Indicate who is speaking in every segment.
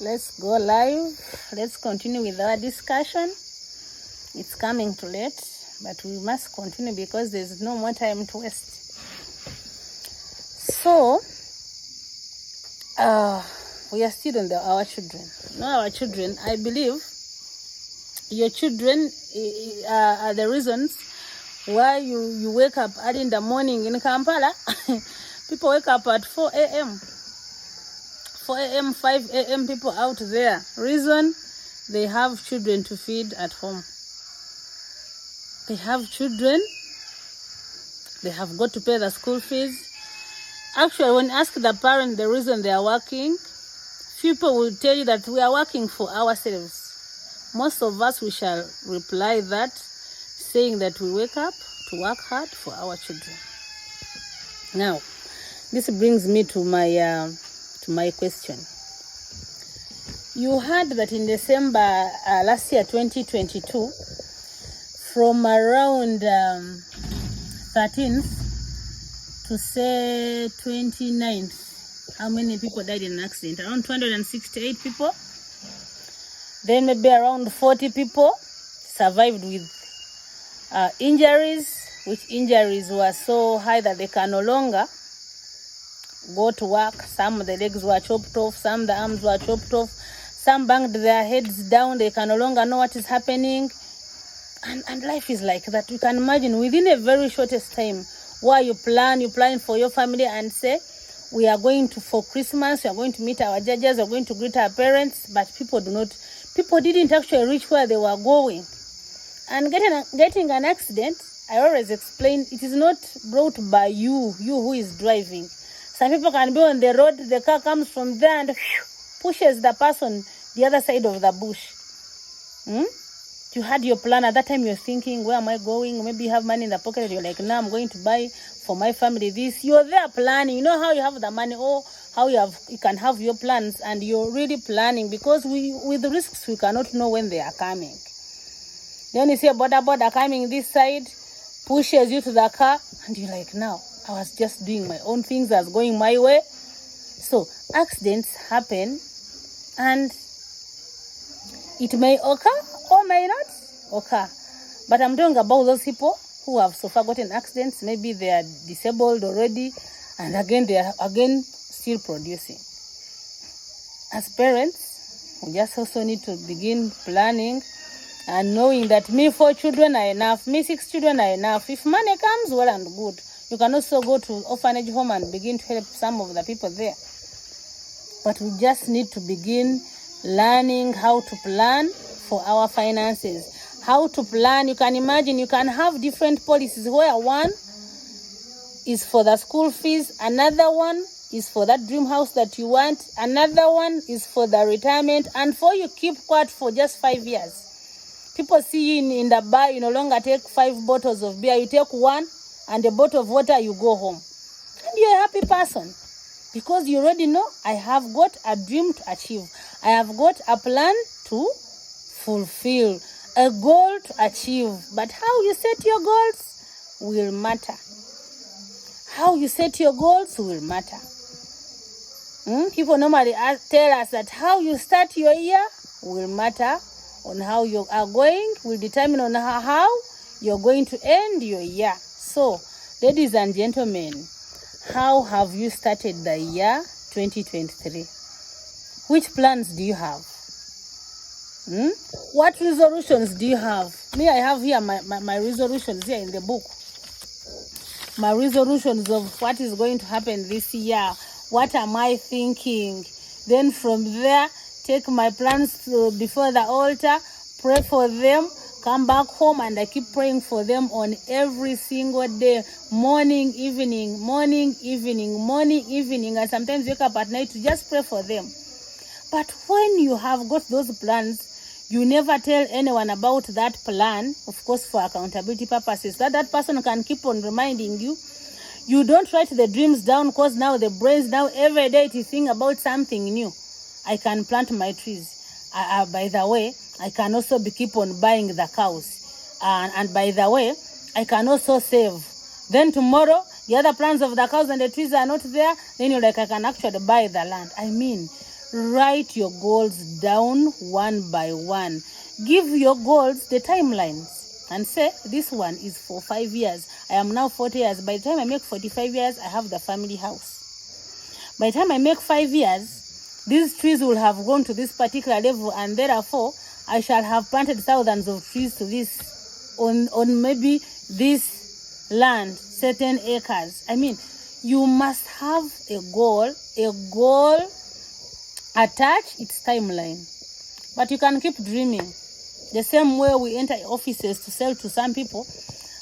Speaker 1: Let's go live. Let's continue with our discussion. It's coming too late, but we must continue because there's no more time to waste. So, we are still on our children. Now, our children, I believe your children are the reasons why you wake up early in the morning in Kampala. People wake up at 4 a.m. 4 a.m., 5 a.m. people out there. Reason, they have children to feed at home. They have children. They have got to pay the school fees. Actually, when you ask the parent the reason they are working, people will tell you that we are working for ourselves. Most of us, we shall reply that, saying that we wake up to work hard for our children. Now, this brings me to my question. You heard that in December last year, 2022, from around 13th to say 29th, how many people died in an accident? Around 268 people. Then maybe around 40 people survived with injuries, which injuries were so high that they can no longer go to work. Some of the legs were chopped off, some the arms were chopped off, some banged their heads down. They can no longer know what is happening. And life is like that. You can imagine within a very shortest time where you plan for your family and say, we are going to, for Christmas, we are going to meet our judges, we are going to greet our parents, but people didn't actually reach where they were going. And getting an accident, I always explain, it is not brought by you who is driving. Some people can be on the road, the car comes from there and pushes the person the other side of the bush. You had your plan. At that time, you're thinking, where am I going? Maybe you have money in the pocket. You're like, no, I'm going to buy for my family this. You're there planning. You know how you have the money, or how you can have your plans, and you're really planning, because with the risks, we cannot know when they are coming. Then you see a border coming this side, pushes you to the car, and you're like, now, I was just doing my own things, I was going my way. So accidents happen, and it may occur or may not occur. But I'm talking about those people who have so far gotten accidents. Maybe they are disabled already, and again they are still producing. As parents, we just also need to begin planning and knowing that me 4 children are enough, me 6 children are enough. If money comes, well and good. You can also go to orphanage home and begin to help some of the people there. But we just need to begin learning how to plan for our finances. How to plan. You can imagine, you can have different policies where one is for the school fees, another one is for that dream house that you want, another one is for the retirement, and for you keep quiet for just 5 years. People see you in the bar, you no longer take 5 bottles of beer, you take 1 and a bottle of water, you go home. And you're a happy person, because you already know, I have got a dream to achieve. I have got a plan to fulfill, a goal to achieve. But how you set your goals will matter. How you set your goals will matter. People normally tell us that how you start your year will matter. On how you are going will determine on how you're going to end your year. So, ladies and gentlemen, how have you started the year 2023? Which plans do you have? What resolutions do you have? Me, I have here my resolutions here in the book. My resolutions of what is going to happen this year. What am I thinking? Then from there, take my plans before the altar, pray for them, come back home, and I keep praying for them on every single day. Morning, evening, morning, evening, morning, evening. And sometimes wake up at night to just pray for them. But when you have got those plans, you never tell anyone about that plan, of course, for accountability purposes, that person can keep on reminding you. You don't write the dreams down, because now the brains now every day to think about something new. I can plant my trees. By the way, I can also keep on buying the cows. And by the way, I can also save. Then tomorrow, the other plants of the cows and the trees are not there. Then you're like, I can actually buy the land. I mean, write your goals down one by one. Give your goals the timelines and say, this one is for 5 years. I am now 40 years. By the time I make 45 years, I have the family house. By the time I make 5 years, these trees will have gone to this particular level, and therefore I shall have planted thousands of trees to this on maybe this land, certain acres. I mean, you must have a goal attach its timeline. But you can keep dreaming. The same way we enter offices to sell to some people,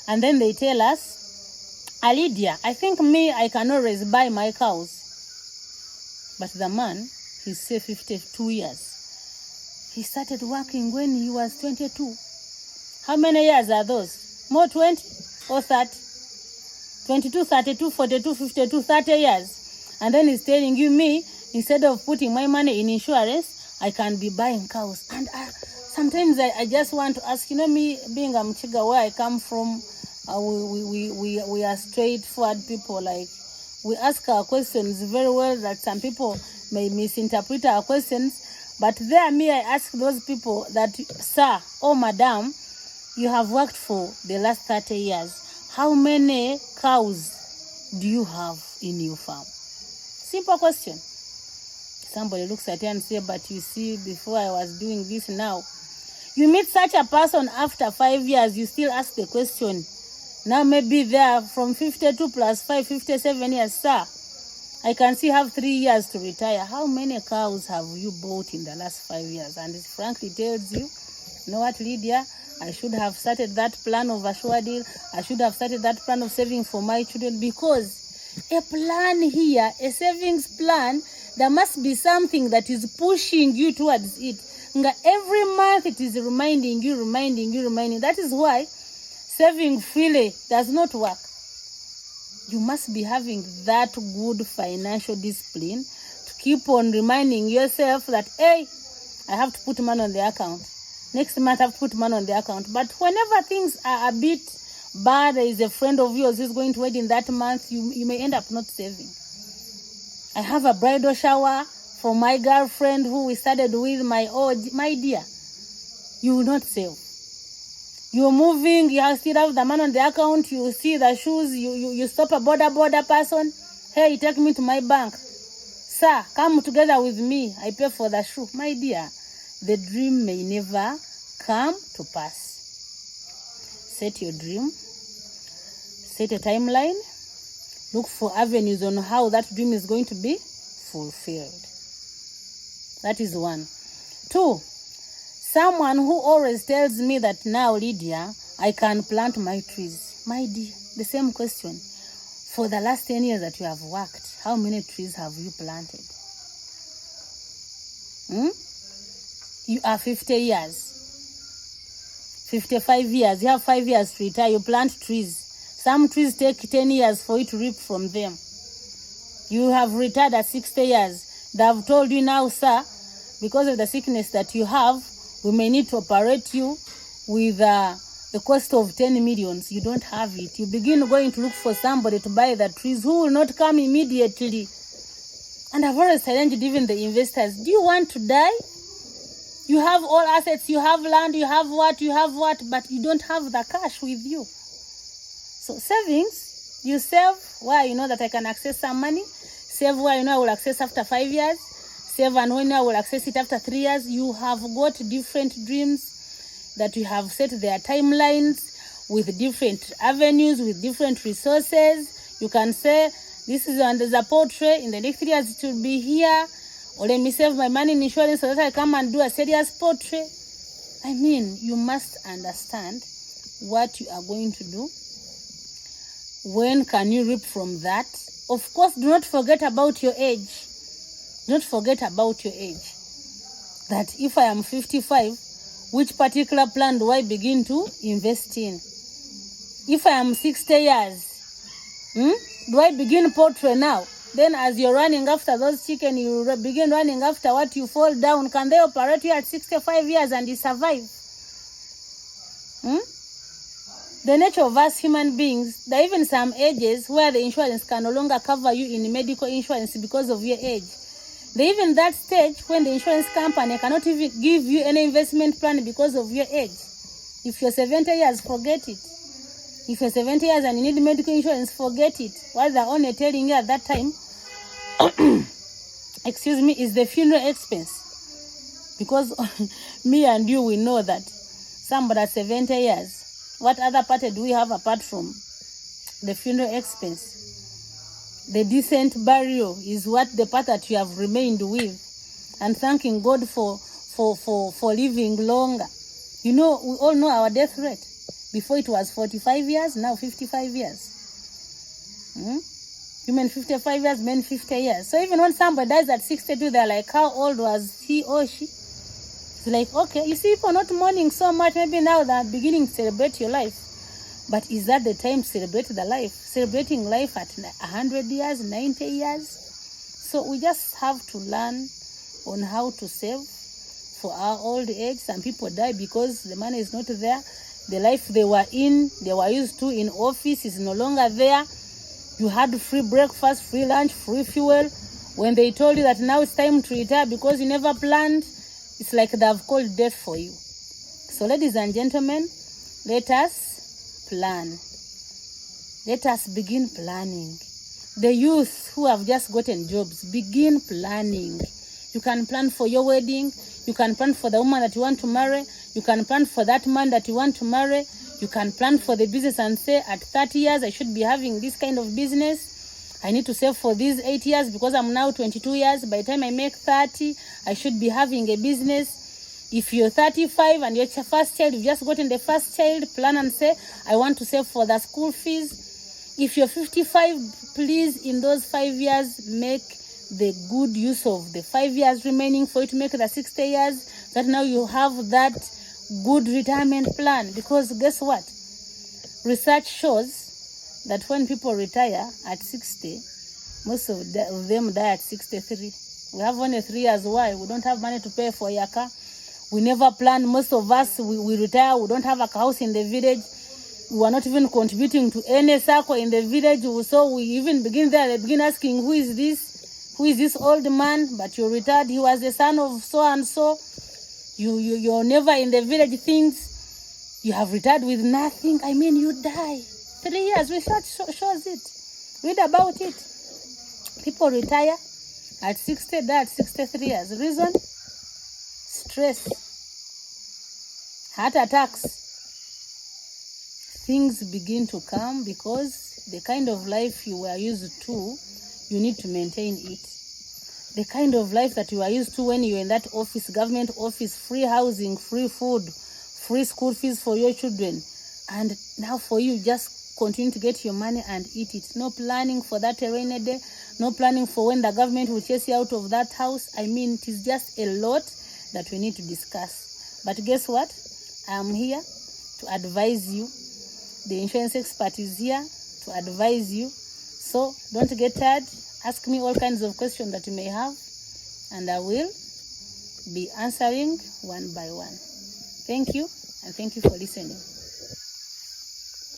Speaker 1: and then they tell us, Lydia, I think I can always buy my cows. But the man, he's say 52 years. He started working when he was 22. How many years are those? More 20 or 30? 22, 32, 42, 52, 30 years. And then he's telling you, instead of putting my money in insurance, I can be buying cows. And sometimes I just want to ask, me being a Mchiga, where I come from, we are straightforward people. Like, we ask our questions very well, that some people may misinterpret our questions. But there, I ask those people that, sir or madam, you have worked for the last 30 years. How many cows do you have in your farm? Simple question. Somebody looks at you and says, but you see, before I was doing this, now. You meet such a person after 5 years, you still ask the question. Now maybe they are from 52 plus 5, 57 years. Sir, I can see you have 3 years to retire. How many cows have you bought in the last 5 years? And it frankly tells you, you know what, Lydia? I should have started that plan of assured deal. I should have started that plan of saving for my children, because a plan here, a savings plan, there must be something that is pushing you towards it. Every month it is reminding you. That is why saving freely does not work. You must be having that good financial discipline to keep on reminding yourself that, hey, I have to put money on the account. Next month I have to put money on the account. But whenever things are a bit bad, there is a friend of yours who's going to wedding that month, you may end up not saving. I have a bridal shower for my girlfriend who we started with, my dear. You will not save. You're moving, you still have the money on the account, you see the shoes, you stop a border person. Hey, take me to my bank. Sir, come together with me. I pay for the shoe. My dear, the dream may never come to pass. Set your dream. Set a timeline. Look for avenues on how that dream is going to be fulfilled. That is 1. 2, someone who always tells me that, now, Lydia, I can plant my trees. My dear, the same question. For the last 10 years that you have worked, how many trees have you planted? You are 50 years, 55 years. You have 5 years to retire. You plant trees. Some trees take 10 years for you to reap from them. You have retired at 60 years. They have told you, now, sir, because of the sickness that you have, we may need to operate you with a cost of 10 million. You don't have it. You begin going to look for somebody to buy the trees who will not come immediately. And I've always challenged even the investors. Do you want to die? You have all assets, you have land, you have what, but you don't have the cash with you. So savings, you save where you know that I can access some money. Save where you know I will access after 5 years. Save and when I will access it after 3 years. You have got different dreams that you have set their timelines with different avenues, with different resources. You can say, this is under the portrait. In the next 3 years, it will be here. Or let me save my money in insurance so that I come and do a serious portrait. I mean, you must understand what you are going to do. When can you reap from that? Of course, do not forget about your age. Do not forget about your age. That if I am 55, which particular plan do I begin to invest in? If I am 60 years, do I begin portrait now? Then as you're running after those chicken, you begin running after what you fall down. Can they operate you at 65 years and you survive? The nature of us human beings, there are even some ages where the insurance can no longer cover you in medical insurance because of your age. They even that stage when the insurance company cannot even give you any investment plan because of your age. If you're 70 years, forget it. If you're 70 years and you need medical insurance, forget it. What they're only telling you at that time, excuse me, is the funeral expense. Because me and you, we know that somebody at 70 years, what other part do we have apart from the funeral expense? The decent burial is what the part that you have remained with, and thanking God for living longer. You know, we all know our death rate. Before it was 45 years, now 55 years. Women 55 years, men 50 years. So even when somebody dies at 62, they're like, how old was he or she? It's like, okay, you see, people not mourning so much. Maybe now they're beginning to celebrate your life. But is that the time to celebrate the life? Celebrating life at 100 years, 90 years? So we just have to learn on how to save for our old age. Some people die because the money is not there. The life they were used to in office is no longer there. You had free breakfast, free lunch, free fuel. When they told you that now it's time to retire because you never planned, it's like they've called death for you. So ladies and gentlemen, let us plan. Let us begin planning. The youth who have just gotten jobs, begin planning. You can plan for your wedding. You can plan for the woman that you want to marry. You can plan for that man that you want to marry. You can plan for the business and say, at 30 years, I should be having this kind of business. I need to save for these 8 years because I'm now 22 years. By the time I make 30, I should be having a business. If you're 35 and you're your first child, you've just gotten the first child, plan and say, I want to save for the school fees. If you're 55, please, in those 5 years, make the good use of the 5 years remaining for you to make the 60 years, that now you have that good retirement plan. Because guess what? Research shows that when people retire at 60, most of them die at 63. We have only 3 years. Why? We don't have money to pay for your car. We never plan. Most of us, we retire. We don't have a house in the village. We are not even contributing to any circle in the village. So we even begin there. They begin asking, who is this? Who is this old man? But you're retired. He was the son of so and so. You're never in the village things. You have retired with nothing. I mean, you die. 3 years. Research shows it. Read about it. People retire at 60, die at 63 years. Reason? Stress. Heart attacks. Things begin to come because the kind of life you were used to, you need to maintain it. The kind of life that you are used to when you're in that office, government office, free housing, free food, free school fees for your children. And now for you, just continue to get your money and eat it. No planning for that rainy day. No planning for when the government will chase you out of that house. I mean, it is just a lot that we need to discuss. But guess what? I'm here to advise you. The insurance expert is here to advise you. So don't get tired. Ask me all kinds of questions that you may have, and I will be answering one by one. Thank you, and thank you for listening.